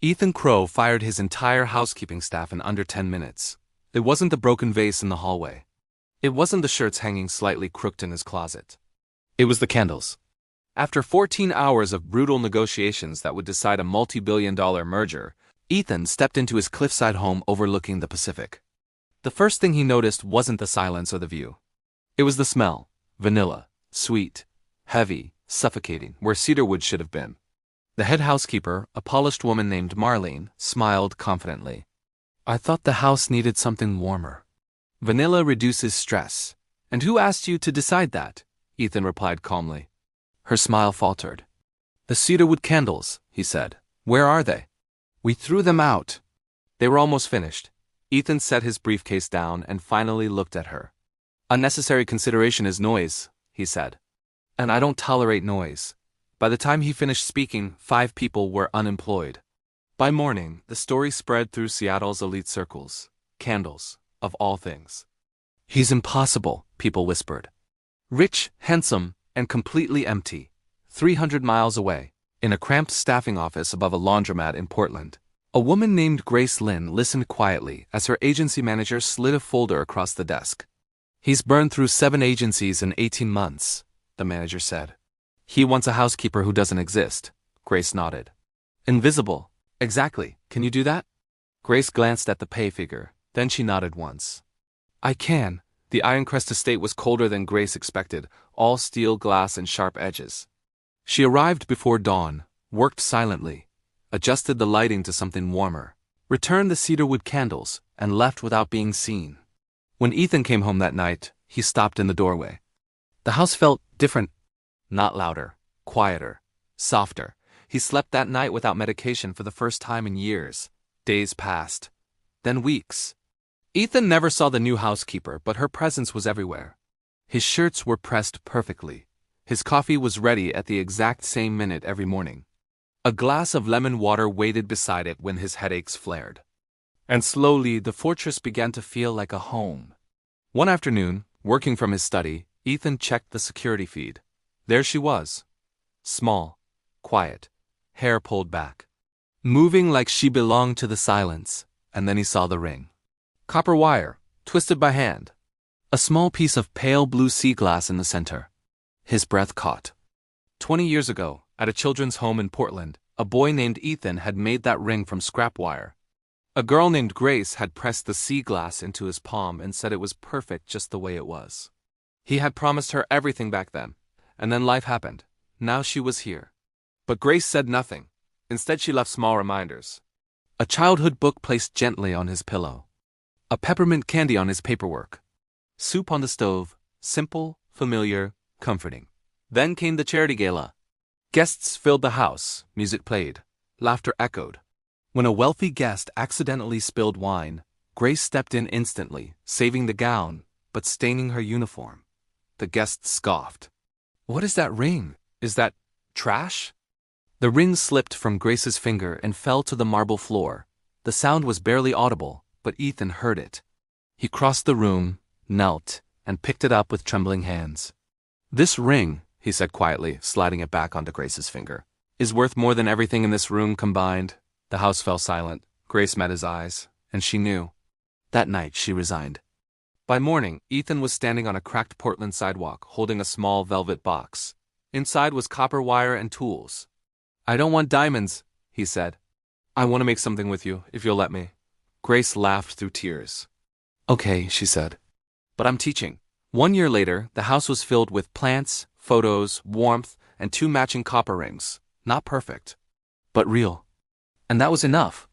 Ethan Crowe fired his entire housekeeping staff in under 10 minutes. It wasn't the broken vase in the hallway. It wasn't the shirts hanging slightly crooked in his closet. It was the candles. After 14 hours of brutal negotiations that would decide a multi-billion-dollar merger, Ethan stepped into his cliffside home overlooking the Pacific. The first thing he noticed wasn't the silence or the view. It was the smell. Vanilla, sweet, heavy, suffocating, where cedarwood should have been. The head housekeeper, a polished woman named Marlene, smiled confidently. "I thought the house needed something warmer." "Vanilla reduces stress. And who asked you to decide that?" Ethan replied calmly. Her smile faltered. "The cedarwood candles," he said. "Where are they?" "We threw them out." They were almost finished. Ethan set his briefcase down and finally looked at her. "Unnecessary consideration is noise," he said. "And I don't tolerate noise." By the time he finished speaking, 5 people were unemployed. By morning, the story spread through Seattle's elite circles. Candles, of all things. "He's impossible," people whispered. Rich, handsome, and completely empty. 300 miles away, in a cramped staffing office above a laundromat in Portland, a woman named Grace Lynn listened quietly as her agency manager slid a folder across the desk. "He's burned through 7 agencies in 18 months, the manager said. "He wants a housekeeper who doesn't exist." Grace nodded. "Invisible. Exactly. Can you do that?" Grace glanced at the pay figure, then she nodded once. "I can." The Ironcrest estate was colder than Grace expected, all steel, glass, and sharp edges. She arrived before dawn, worked silently, adjusted the lighting to something warmer, returned the cedarwood candles, and left without being seen. When Ethan came home that night, he stopped in the doorway. The house felt different. Not louder, quieter, softer. He slept that night without medication for the first time in years. Days passed. Then weeks. Ethan never saw the new housekeeper, but her presence was everywhere. His shirts were pressed perfectly. His coffee was ready at the exact same minute every morning. A glass of lemon water waited beside it when his headaches flared. And slowly, the fortress began to feel like a home. One afternoon, working from his study, Ethan checked the security feed. There she was. Small, quiet, hair pulled back. Moving like she belonged to the silence, and then he saw the ring. Copper wire, twisted by hand. A small piece of pale blue sea glass in the center. His breath caught. 20 years ago, at a children's home in Portland, a boy named Ethan had made that ring from scrap wire. A girl named Grace had pressed the sea glass into his palm and said it was perfect just the way it was. He had promised her everything back then, and then life happened. Now she was here. But Grace said nothing. Instead, she left small reminders. A childhood book placed gently on his pillow. A peppermint candy on his paperwork. Soup on the stove, simple, familiar, comforting. Then came the charity gala. Guests filled the house, music played, laughter echoed. When a wealthy guest accidentally spilled wine, Grace stepped in instantly, saving the gown, but staining her uniform. The guest scoffed. "What is that ring? Is that trash?" The ring slipped from Grace's finger and fell to the marble floor. The sound was barely audible, but Ethan heard it. He crossed the room, knelt, and picked it up with trembling hands. "This ring," he said quietly, sliding it back onto Grace's finger, "is worth more than everything in this room combined." The house fell silent. Grace met his eyes, and she knew. That night she resigned. By morning, Ethan was standing on a cracked Portland sidewalk, holding a small velvet box. Inside was copper wire and tools. "I don't want diamonds," he said. "I want to make something with you, if you'll let me." Grace laughed through tears. "Okay," she said. "But I'm teaching." 1 year later, the house was filled with plants, photos, warmth, and 2 matching copper rings. Not perfect, but real. And that was enough.